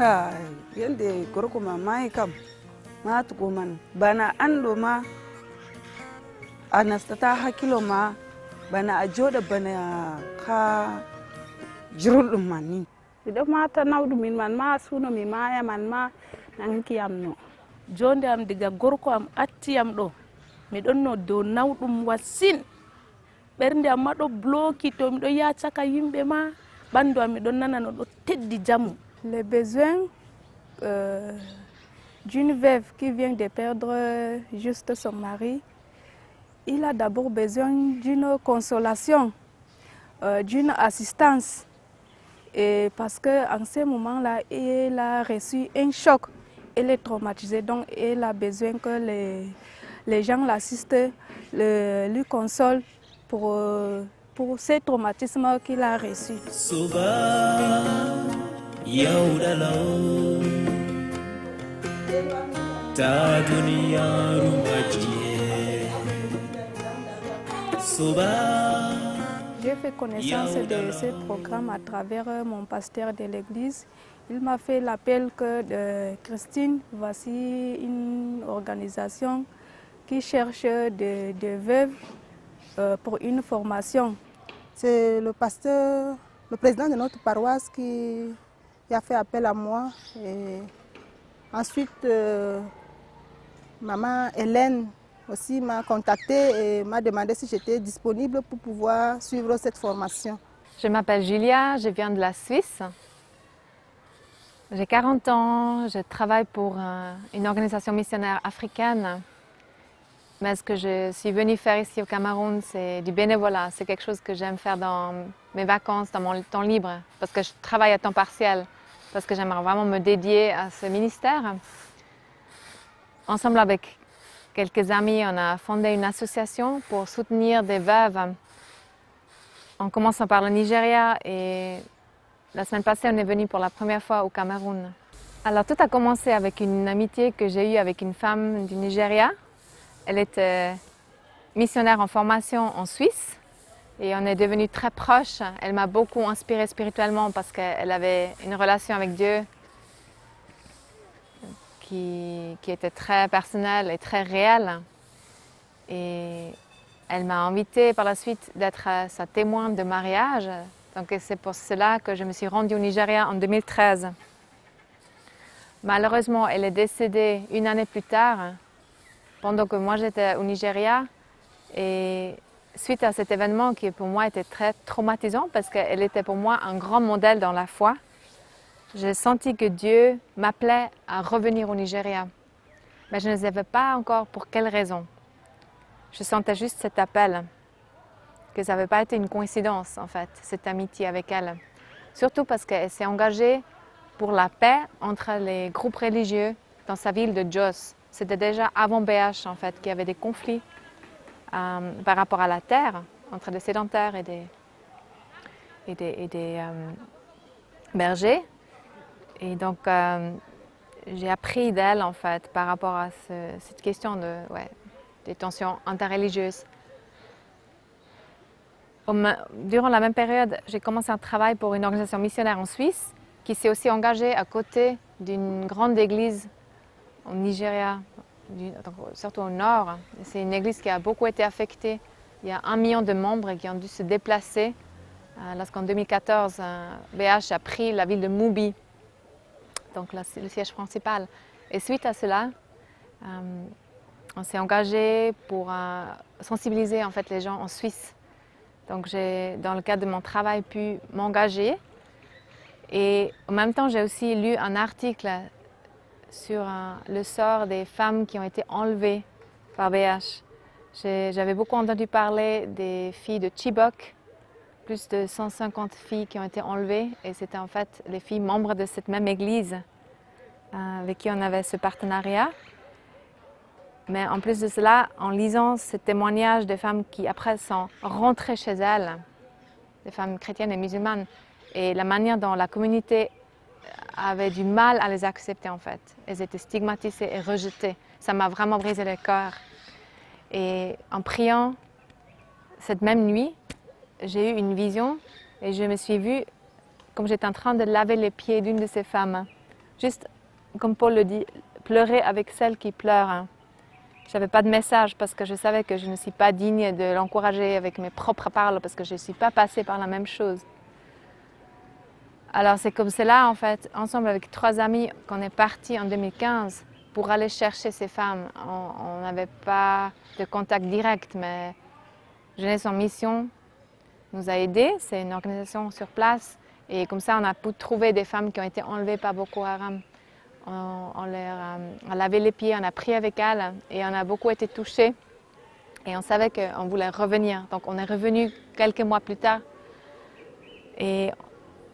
Yende gorko ma mai kam ma tuko man bana ando ma anastata hakilo ma bana a joda bana ka jirul mani idan mata naudu min man ma suno mi maya man ma nanki amno jonde am diga gorko am atti am do mi don no do nawdum wasin bernde am ma do bloki to mi do ya chaka yimbe ma bandu am mi don nana no do teddi jamu. Les besoins d'une veuve qui vient de perdre juste son mari, il a d'abord besoin d'une consolation, d'une assistance. Et parce qu'en ce moment-là, elle a reçu un choc, elle est traumatisée, donc elle a besoin que les gens l'assistent, lui consolent pour ce traumatisme qu'il a reçu. J'ai fait connaissance de ce programme à travers mon pasteur de l'église. Il m'a fait l'appel que Christine, voici une organisation qui cherche des veuves pour une formation. C'est le pasteur, le président de notre paroisse qui a fait appel à moi. Et ensuite, maman Hélène aussi m'a contactée et m'a demandé si j'étais disponible pour pouvoir suivre cette formation. Je m'appelle Julia, je viens de la Suisse. J'ai 40 ans, je travaille pour une organisation missionnaire africaine. Mais ce que je suis venue faire ici au Cameroun, c'est du bénévolat. C'est quelque chose que j'aime faire dans mes vacances, dans mon temps libre, parce que je travaille à temps partiel, parce que j'aimerais vraiment me dédier à ce ministère. Ensemble avec quelques amis, on a fondé une association pour soutenir des veuves, en commençant par le Nigeria, et la semaine passée, on est venu pour la première fois au Cameroun. Alors tout a commencé avec une amitié que j'ai eue avec une femme du Nigeria. Elle était missionnaire en formation en Suisse et on est devenus très proches. Elle m'a beaucoup inspirée spirituellement parce qu'elle avait une relation avec Dieu qui était très personnelle et très réelle. Et elle m'a invitée par la suite d'être sa témoin de mariage. Donc c'est pour cela que je me suis rendue au Nigeria en 2013. Malheureusement, elle est décédée une année plus tard, pendant que moi j'étais au Nigeria. Et suite à cet événement qui pour moi était très traumatisant parce qu'elle était pour moi un grand modèle dans la foi, j'ai senti que Dieu m'appelait à revenir au Nigeria. Mais je ne savais pas encore pour quelle raison. Je sentais juste cet appel, que ça n'avait pas été une coïncidence en fait, cette amitié avec elle. Surtout parce qu'elle s'est engagée pour la paix entre les groupes religieux dans sa ville de Jos. C'était déjà avant BH en fait, qu'il y avait des conflits par rapport à la terre, entre des sédentaires et des bergers. Et donc j'ai appris d'elle en fait par rapport à cette question des tensions interreligieuses. Durant la même période, j'ai commencé un travail pour une organisation missionnaire en Suisse qui s'est aussi engagée à côté d'une grande église au Nigeria, surtout au nord. C'est une église qui a beaucoup été affectée. Il y a 1 million de membres qui ont dû se déplacer lorsqu'en 2014, BH a pris la ville de Mubi, donc là, c'est le siège principal. Et suite à cela, on s'est engagé pour sensibiliser en fait, les gens en Suisse. Donc j'ai, dans le cadre de mon travail, pu m'engager. Et en même temps, j'ai aussi lu un article sur le sort des femmes qui ont été enlevées par BH. J'avais beaucoup entendu parler des filles de Chibok, plus de 150 filles qui ont été enlevées. Et c'était en fait les filles membres de cette même église avec qui on avait ce partenariat. Mais en plus de cela, en lisant ce témoignage des femmes qui après sont rentrées chez elles, des femmes chrétiennes et musulmanes, et la manière dont la communauté avait du mal à les accepter en fait. Elles étaient stigmatisées et rejetées. Ça m'a vraiment brisé le cœur. Et en priant cette même nuit, j'ai eu une vision et je me suis vue comme j'étais en train de laver les pieds d'une de ces femmes. juste, comme Paul le dit, pleurer avec celles qui pleurent. Hein. Je n'avais pas de message parce que je savais que je ne suis pas digne de l'encourager avec mes propres paroles parce que je ne suis pas passée par la même chose. Alors c'est comme cela, en fait, ensemble avec 3 amis, qu'on est partis en 2015 pour aller chercher ces femmes. On n'avait pas de contact direct, mais Jeunesse en Mission nous a aidés. C'est une organisation sur place. Et comme ça, on a pu trouver des femmes qui ont été enlevées par Boko Haram. On leur a lavé les pieds, on a prié avec elles et on a beaucoup été touchés. Et on savait qu'on voulait revenir. Donc on est revenu quelques mois plus tard. Et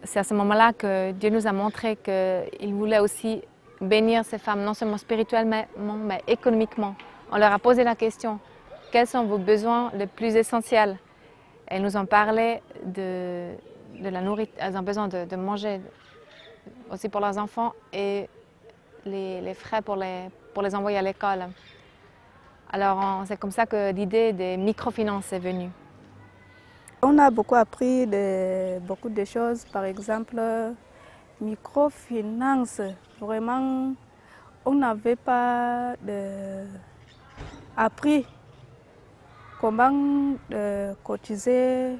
c'est à ce moment-là que Dieu nous a montré qu'il voulait aussi bénir ces femmes, non seulement spirituellement, mais économiquement. On leur a posé la question, quels sont vos besoins les plus essentiels? Elles nous ont parlé de la nourriture, elles ont besoin de manger aussi pour leurs enfants et les frais pour les envoyer à l'école. Alors c'est comme ça que l'idée des microfinances est venue. On a beaucoup appris beaucoup de choses, par exemple, microfinance. Vraiment, on n'avait pas appris comment cotiser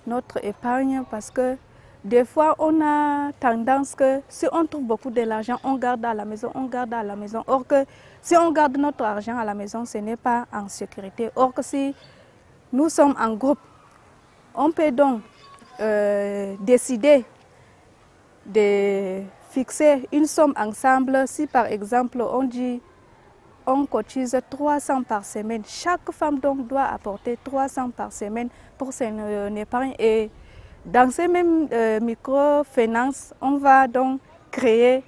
notre épargne parce que des fois, on a tendance que si on trouve beaucoup de l'argent, on garde à la maison, on garde à la maison. Or que si on garde notre argent à la maison, ce n'est pas en sécurité. Or que si nous sommes en groupe, on peut donc décider de fixer une somme ensemble. Si par exemple on dit on cotise 300 par semaine, chaque femme donc doit apporter 300 par semaine pour son épargne. Et dans ces mêmes microfinances, on va donc créer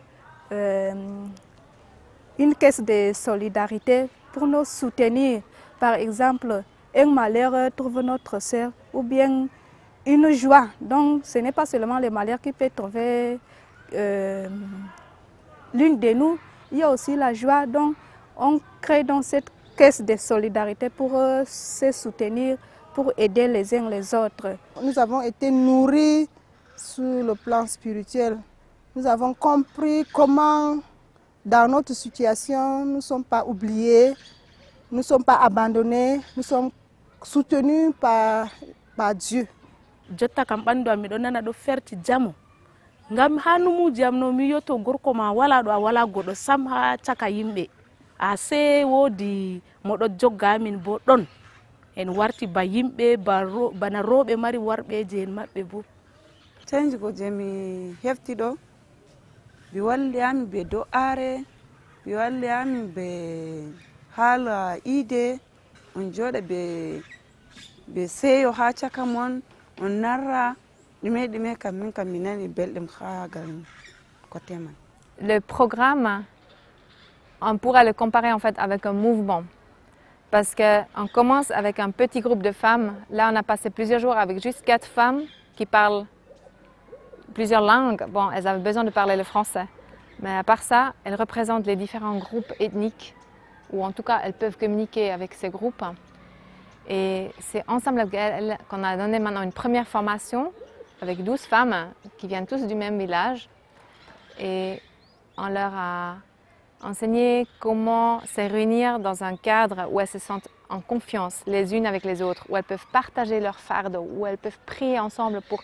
une caisse de solidarité pour nous soutenir. Par exemple, un malheur trouve notre sœur ou bien une joie. Donc ce n'est pas seulement le malheur qui peut trouver l'une de nous, il y a aussi la joie. Donc on crée donc cette caisse de solidarité pour se soutenir, pour aider les uns les autres. Nous avons été nourris sur le plan spirituel. Nous avons compris comment, dans notre situation, nous ne sommes pas oubliés, nous ne sommes pas abandonnés, nous sommes soutenus par Dieu. Jotta kam ɓandu am miɗo nana ɗo ferti jamo ngam ha numuji am no mi yoto gorko ma wala ɗo a wala goɗɗo sam ha caka yimɓe a se wodi moɗo jogga amin bo ɗon en warti ba yimɓe bana rewɓe mari warɓeje en maɓɓe bo. Change ko je mi hefti ɗo mi walli amin be do'are, mi walli amin be haala ide, on jooɗa be seeyo ha caka mon, on narra ɗume kam min kam mi nani belɗum ha gal côté man. Le programme, on pourrait le comparer en fait avec un mouvement. Parce qu'on commence avec un petit groupe de femmes. Là, on a passé plusieurs jours avec juste 4 femmes qui parlent plusieurs langues. Bon, elles avaient besoin de parler le français. Mais à part ça, elles représentent les différents groupes ethniques, ou en tout cas, elles peuvent communiquer avec ces groupes. Et c'est ensemble qu'on a donné maintenant une première formation avec 12 femmes qui viennent tous du même village. Et on leur a enseigné comment se réunir dans un cadre où elles se sentent en confiance les unes avec les autres, où elles peuvent partager leur fardeau, où elles peuvent prier ensemble pour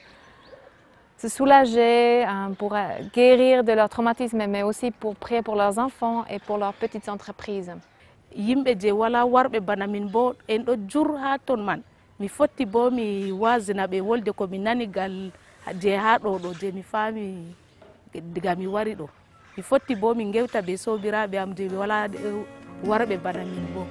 se soulager, pour guérir de leur traumatisme, mais aussi pour prier pour leurs enfants et pour leurs petites entreprises. Yimɓe je wala warɓe bana min bo en ɗo jur ha ton man mi fotti bo mi wasina ɓe wolde ko mi nani gal je ha ɗo je mi faami diga mi wari ɗo mi fotti bo min gewta ɓe sobiraɓe am je wala warɓe bana min bo.